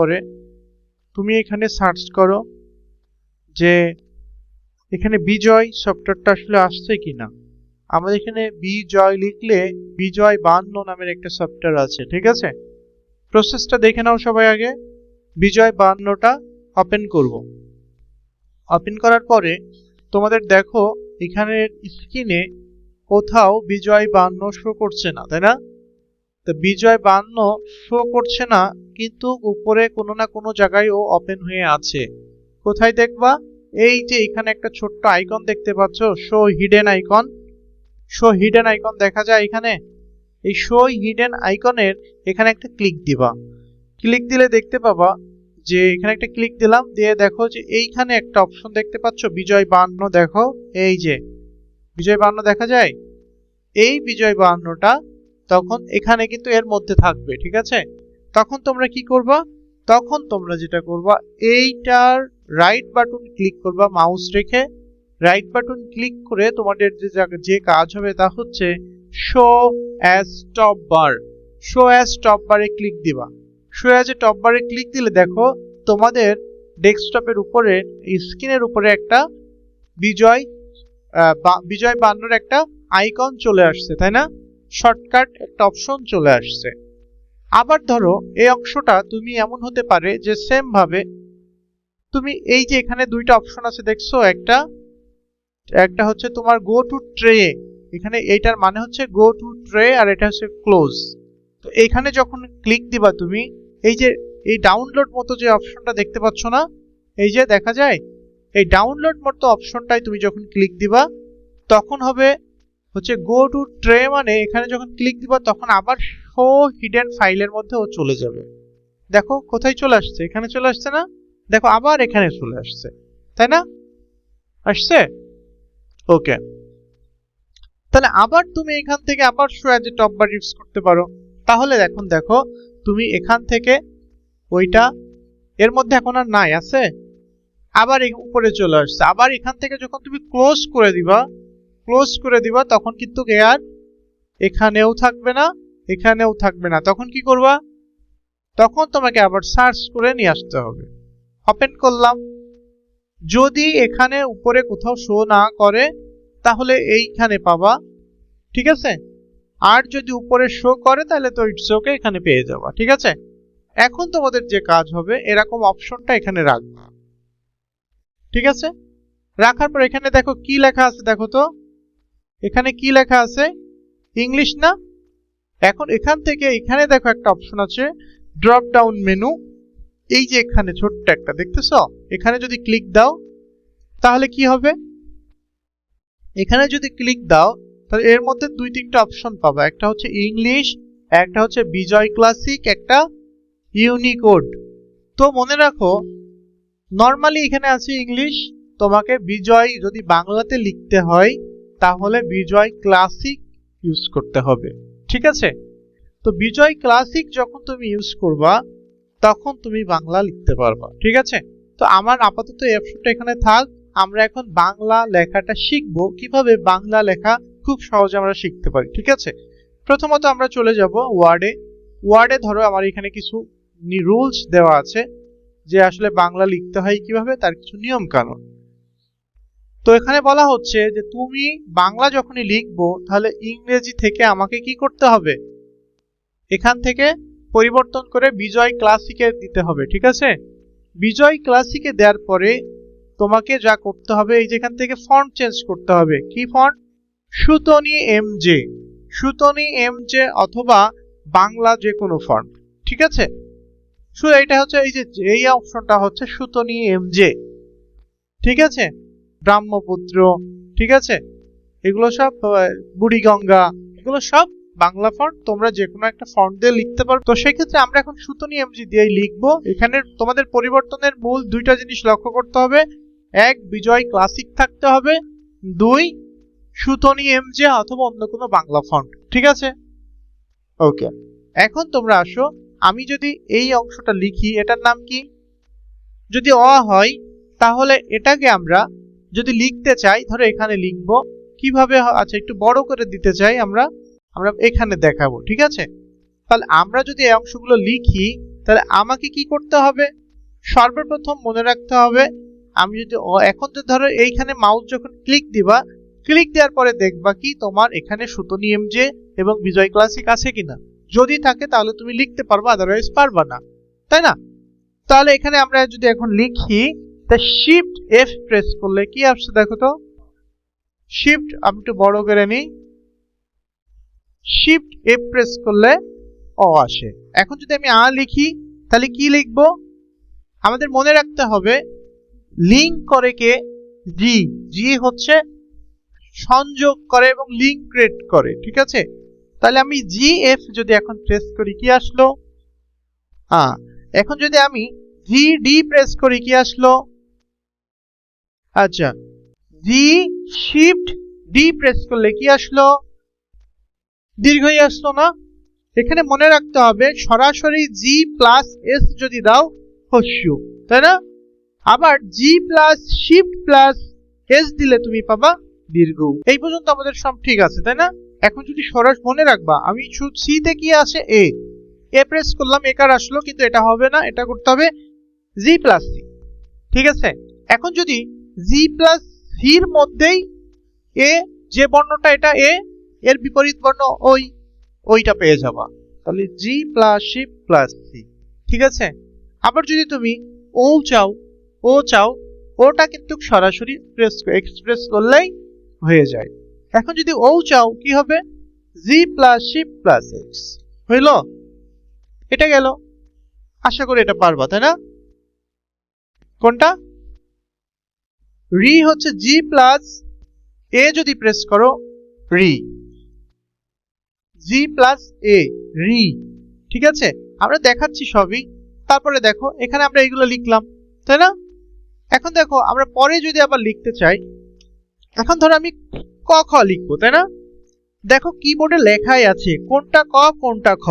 পরে তুমি এখানে সার্চ করো যে এখানে বিজয় সফটওয়্যারটা আসলে আসছে কিনা। আমাদের এখানে বিজয় লিখলে বিজয় 52 নামের একটা সফটওয়্যার আছে, ঠিক আছে। প্রসেসটা দেখে নাও সবাই। আগে বিজয় 52টা ওপেন করব। ওপেন করার পরে তোমাদের দেখো এখানে স্ক্রিনে কোথাও বিজয় 52 শো করছে না, তাই না? তো বিজয় 52 শো করছে না, কিন্তু উপরে কোনো না কোনো জায়গায় ও ওপেন হয়ে আছে। কোথায় দেখবা? এই যে এখানে একটা ছোট্ট আইকন দেখতে পাচ্ছ, show hidden icon. Show hidden icon দেখা যায় এখানে। এই শো হিডেন আইকনের এখানে একটা ক্লিক দিবা। ক্লিক দিলে দেখতে পাবা যে এখানে একটা ক্লিক দিলাম, দিয়ে দেখো যে এইখানে একটা অপশন দেখতে পাচ্ছ বিজয় 52। দেখো এই যে বিজয় 52 দেখা যায়। এই বিজয় 52টা তখন এখানে কিন্তু এর মধ্যে থাকবে, ঠিক আছে। তখন তোমরা কি করবা? তখন তোমরা যেটা করবা, এইটার রাইট বাটন ক্লিক করবা, মাউস রেখে রাইট বাটন ক্লিক করে তোমাদের যে কাজ হবে তা হচ্ছে শো অ্যাজ টপ বার। শো অ্যাজ টপ বারে ক্লিক দিবা। শো অ্যাজ এ টপ বারে ক্লিক দিলে দেখো তোমাদের ডেস্কটপের উপরে স্ক্রিনের উপরে একটা বিজয় 52 একটা আইকন চলে আসছে, তাই না? শর্টকাট একটা অপশন চলে আসছে। আবার ধরো এই অংশটা তুমি এমন হতে পারে যে সেম ভাবে তুমি এই যে এখানে দুইটা অপশন আছে দেখছো, একটা হচ্ছে তোমার গো টু ট্রে। এখানে এইটার মানে হচ্ছে গো টু ট্রে, আর এটা হচ্ছে ক্লোজ। তো এখানে যখন ক্লিক দিবা তুমি, এই যে এই ডাউনলোড মতো যে অপশনটা দেখতে পাচ্ছ না, এই যে দেখা যায়, এই ডাউনলোড মতো অপশনটাই তুমি যখন ক্লিক দিবা তখন হবে হচ্ছে গো টু ট্রে। মানে এখানে যখন ক্লিক দিবা তখন আবার শো হিডেন ফাইলের মধ্যে ও চলে যাবে। দেখো কোথায় চলে আসছে, এখানে চলে আসছে না? দেখো আবার এখানে চলে আসছে, তাই না? আসছে? ওকে, তাহলে আবার তুমি এখান থেকে আবার so as a top bar use করতে পারো। তাহলে এখন দেখো তুমি এখান থেকে ওইটা এর মধ্যে এখন আর নাই, আছে আবার উপরে চলে আসছে। আবার এখান থেকে যখন তুমি ক্লোজ করে দিবা তখন কিন্তু আর এখানেও থাকবে না, এখানেও থাকবে না। তখন কি করবা? তখন তোমাকে আবার সার্চ করে নিয়ে আসতে হবে। ওপেন করলাম, যদি এখানে উপরে কোথাও শো না করে তাহলে এইখানে পাবা, ঠিক আছে। আর যদি উপরে শো করে তাহলে তো ইটস ওকে, এখানে পেয়ে যাবা, ঠিক আছে। এখন তোমাদের যে কাজ হবে এরকম অপশনটা এখানে রাখবা, ঠিক আছে। রাখার পর এখানে দেখো কি লেখা আছে, দেখো তো এখানে কি লেখা আছে, ইংলিশ না? এখন এখান থেকে এখানে দেখো একটা অপশন আছে ড্রপ ডাউন মেনু। এই যে এখানে ছোট্ট একটা দেখতেছো, এখানে যদি ক্লিক দাও তাহলে কি হবে? এখানে যদি ক্লিক দাও তাহলে এর মধ্যে দুই তিনটা অপশন পাবা। একটা হচ্ছে ইংলিশ, একটা হচ্ছে বিজয় ক্লাসিক, একটা ইউনিকোড। তো মনে রাখো নরমালি এখানে আছে ইংলিশ, তোমাকে বিজয় যদি বাংলাতে লিখতে হয় তাহলে বিজয় ক্লাসিক ইউজ করতে হবে, ঠিক আছে। তো বিজয় ক্লাসিক যখন তুমি ইউজ করবা তখন তুমি বাংলা লিখতে পারবা, ঠিক আছে। তো আমার আপাতত এই অপশনটা এখানে থাক। আমরা এখন বাংলা লেখাটা শিখবো, কিভাবে বাংলা লেখা খুব সহজে আমরা শিখতে পারি, ঠিক আছে। প্রথমত আমরা চলে যাব ওয়ার্ডে। ধরো আমার এখানে কিছু রুলস দেওয়া আছে যে আসলে বাংলা লিখতে হয় কিভাবে, তার কিছু নিয়ম কানুন। তো এখানে বলা হচ্ছে যে তুমি বাংলা যখনই লিখবো তাহলে ইংরেজি থেকে আমাকে কি করতে হবে, এখান থেকে পরিবর্তন করে বিজয় ক্লাসিকে দিতে হবে, ঠিক আছে। বিজয় ক্লাসিকে দেওয়ার পরে তোমাকে যা করতে হবে, এই যেখান থেকে ফন্ট চেঞ্জ করতে হবে। কি ফন্ট? সুতনি এমজে অথবা বাংলা যে কোনো ফন্ট, ঠিক আছে। শুধু এটা হচ্ছে এই অপশনটা হচ্ছে সুতনি এমজে, ঠিক আছে। ব্রহ্মপুত্র, ঠিক আছে, এগুলো সব বুড়িগঙ্গা, এগুলো সব বাংলা ফন্ট। তোমরা যে কোনো একটা ফন্ট দিয়ে লিখতে পারো। তো সেক্ষেত্রে আমরা এখন সুতনি এমজি দিয়ে লিখবো। এখানে তোমাদের পরিবর্তনের মূল দুইটা জিনিস লক্ষ্য করতে হবে। এক, বিজয় ক্লাসিক থাকতে হবে। দুই, সুতনি এমজে অথবা অন্য কোনো বাংলা ফন্ট, ঠিক আছে। ওকে, এখন তোমরা আসো, আমি যদি এই অংশটা লিখি, এটার নাম কি? যদি অ হয় তাহলে এটাকে আমরা যদি লিখতে চাই, ধরো এখানে লিখবো কিভাবে, আচ্ছা একটু বড় করে দিতে চাই আমরা এখানে দেখাবো, ঠিক আছে। তাহলে আমরা যদি এই অংশগুলো লিখি তাহলে আমাকে কি করতে হবে? সর্বপ্রথম মনে রাখতে হবে, আমি যদি এখন তো ধরো এইখানে মাউস যখন ক্লিক দিবা, ক্লিক দেওয়ার পরে দেখবা কি তোমার এখানে সুতনি এমজে এবং বিজয় ক্লাসিক আছে কিনা। যদি থাকে তাহলে তুমি লিখতে পারবা, আদারওয়াইজ পারবা না, তাই না? তাহলে এখানে আমরা যদি এখন লিখি, তা শিফট এফ প্রেস করলে কি আসছে দেখো তো। শিফট আমি একটু বড় করে নিই, শিফট এফ প্রেস করলে অ আসে। এখন যদি আমি আ লিখি তাহলে কি লিখবো? আমাদের মনে রাখতে হবে লিংক করে কে? জি। জি হচ্ছে সংযোগ করে এবং লিংক ক্রিয়েট করে, ঠিক আছে? তাহলে আমি জি এফ যদি এখন প্রেস করি কি আসলো? এখন যদি আমি জি ডি প্রেস করি কি আসলো? আচ্ছা, জি শিফট ডি প্রেস করলে কি আসলো? দীর্ঘই আসলো না? এখানে মনে রাখতে হবে সরাসরি জি প্লাস এস যদি দাও হস্যু, তাই না? আবার জি প্লাস শিফট প্লাস এস দিলে তুমি পাবা দীর্ঘ। এই পর্যন্ত আমাদের সব ঠিক আছে, তাই না? এখন যদি সরাসরি মনে রাখবা, আমি শুধু সি তে কি আছে? এ। এ প্রেস করলাম, একার আসলো, কিন্তু এটা হবে না, এটা করতে হবে জি প্লাস সি, ঠিক আছে? এখন যদি জি প্লাস সির মধ্যেই এ, যে বর্ণটা এটা এ, এর বিপরীত বর্ণ ওইটা পেয়ে যাবা। তাহলে G plus shift plus C, ঠিক আছে? আবার যদি তুমি ও চাও, ওটা কিন্তু সরাসরি এক্সপ্রেস করলেই হয়ে যায়। এখন যদি ও চাও কি হবে? জি প্লাস শিফট প্লাস এক্স হইল, এটা গেল। আশা করি এটা পারবা, তাই না? কোনটা? রি হচ্ছে জি প্লাস এ যদি প্রেস করো রি, জি প্লাস এ রি, ঠিক আছে? আমরা দেখাচ্ছি সবই। তারপরে দেখো এখানে আমরা এগুলো লিখলাম, তাই না? এখন দেখো আমরা পরে যদি আবার লিখতে চাই, এখন ধরো আমি ক খ লিখবো, তাই না? দেখো কিবোর্ডে লেখাই আছে কোনটা ক কোনটা খ।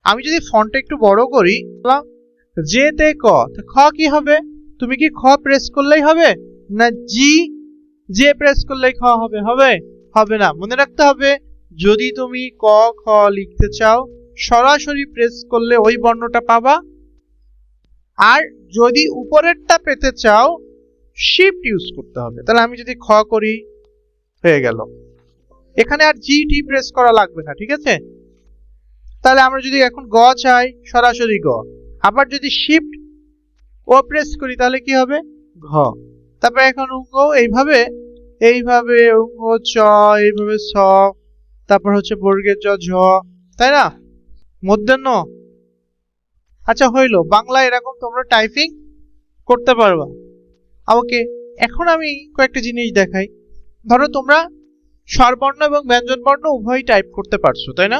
আমি যদি ফন্টটা একটু বড় করি, জে তে ক, খ কি হবে? তুমি কি খ প্রেস করলেই হবে, না জি জে প্রেস করলেই খ হবে? হবে না। মনে রাখতে হবে যদি তুমি ক খ লিখতে চাও সরাসরি প্রেস করলে ওই বর্ণটা পাবা, আর যদি উপরেরটা পেতে চাও শিফট ইউজ করতে হবে। তাহলে আমি যদি খ করি হয়ে গেল, এখানে আর জি টি প্রেস করা লাগবে না, ঠিক আছে? তাহলে আমরা যদি এখন গ চাই সরাসরি গ, আবার যদি শিফট ও প্রেস করি তাহলে কি হবে? ঘ। তারপর এখন অঙ্গ এইভাবে অঙ্গ চ, এইভাবে স, তারপর হচ্ছে বর্গের জ ঝ, তাই না? মধ্যাহ্ন। আচ্ছা হইলো, বাংলা এরকম তোমরা টাইপিং করতে পারবা। ওকে, এখন আমি কয়েকটা জিনিস দেখাই। ধরো তোমরা স্বরবর্ণ এবং ব্যঞ্জন বর্ণ উভয়ই টাইপ করতে পারছো, তাই না?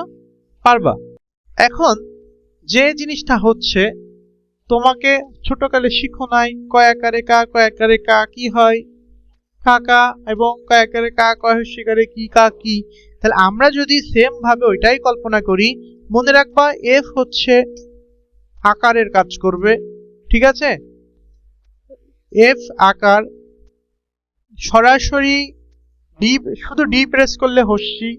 পারবা। এখন যে জিনিসটা হচ্ছে, তোমাকে ছোটকালে শিখো নাই কয়াকারে কা কয়াকারে কা কি হয়, কাকা, এবং কয়াকারে কা কয় শিকারে কি কা কি। তাহলে আমরা যদি সেম ভাবে ওইটাই কল্পনা করি, মনে রাখবা এফ হচ্ছে আকারের কাজ করবে, ঠিক আছে? এফ আকার, সরাসরি ডি, শুধু ডি প্রেস করলে হস্যি,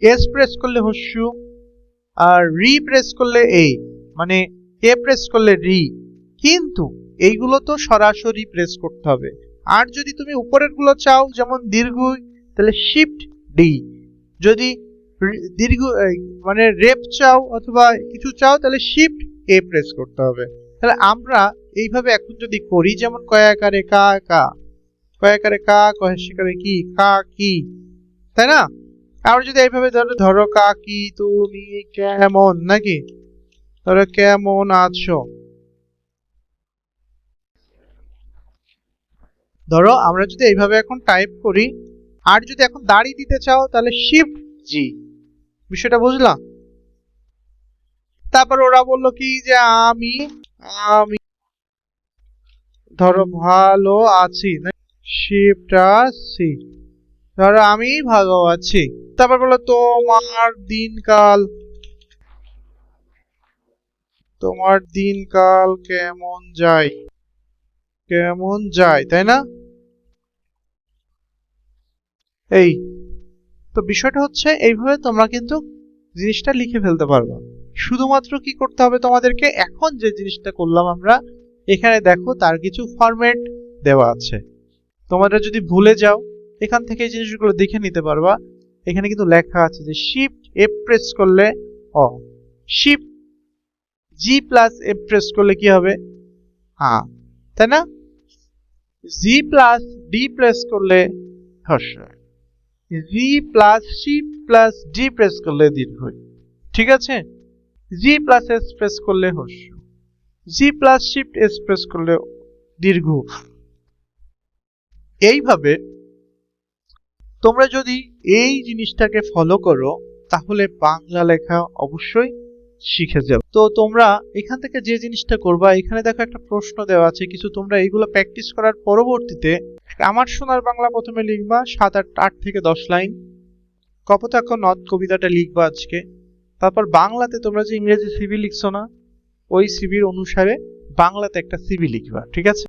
এস প্রেস করলে হস্যু, আর রি প্রেস করলে এ, মানে এ প্রেস করলে রি। কিন্তু এইগুলো তো সরাসরি প্রেস করতে হবে। আর যদি তুমি উপরের গুলো চাও যেমন দীর্ঘ, তাহলে শিফট ডি। যদি দীর্ঘ মানে রেপ চাও অথবা কিছু চাও তাহলে শিফট এ প্রেস করতে হবে। তাহলে আমরা এইভাবে এখন যদি করি, যেমন কয়াকারে কা কা, কয়াকারে কা কয়াকারে কি কা কি, তাই না? আমরা যদি এইভাবে ধরো কাকি তুমি কেমন, নাকি ধরো কেমন আছো, ধরো আমরা যদি এইভাবে এখন টাইপ করি, আর যদি এখন দাড়ি দিতে চাও তাহলে শিফট জি। বিষয়টা বুঝলাম? তারপর ওরা বললো কি যে আমি আমি ধরো ভালো আছি, শিফট সি, ধরো আমি ভালো আছি। তারপর বললো তোমার দিনকাল কেমন যায়, তাই না? এই তো বিষয়টা হচ্ছে এইভাবে তোমরা কিন্তু জিনিসটা লিখে ফেলতে পারবা। শুধুমাত্র কি করতে হবে তোমাদেরকে, এখন যে জিনিসটা করলাম আমরা, এখানে দেখো তার কিছু ফরম্যাট দেওয়া আছে। তোমরা যদি ভুলে যাও এখান থেকে এই জিনিসগুলো দেখে নিতে পারবা। এখানে কিন্তু লেখা আছে যে শিফট এফ প্রেস করলে অ, shift G plus F press করলে কি হবে আ, তাই না? জি প্লাস ডি প্রেস করলে হর্ষ, G plus shift plus D press করলে দীর্ঘ, ঠিক আছে? জি প্লাস এস প্রেস করলে হর্ষ, G plus shift S press করলে দীর্ঘ। এইভাবে তোমরা যদি এই জিনিসটাকে ফলো করো তাহলে বাংলা লেখা অবশ্যই শিখে যাবে। তো তোমরা এখান থেকে যে জিনিসটা করবা, এখানে দেখো একটা প্রশ্ন দেওয়া আছে কিছু, তোমরা এইগুলো প্র্যাকটিস করার পরবর্তীতে আমার সোনার বাংলা প্রথমে লিখবা 7 8 থেকে 10 লাইন, কপোতাক্ষ নদ কবিতাটা লিখবা আজকে। তারপর বাংলাতে তোমরা যে ইংরেজি সিভি লিখছো না, ওই সিভির অনুসারে বাংলাতে একটা সিভি লিখবা, ঠিক আছে?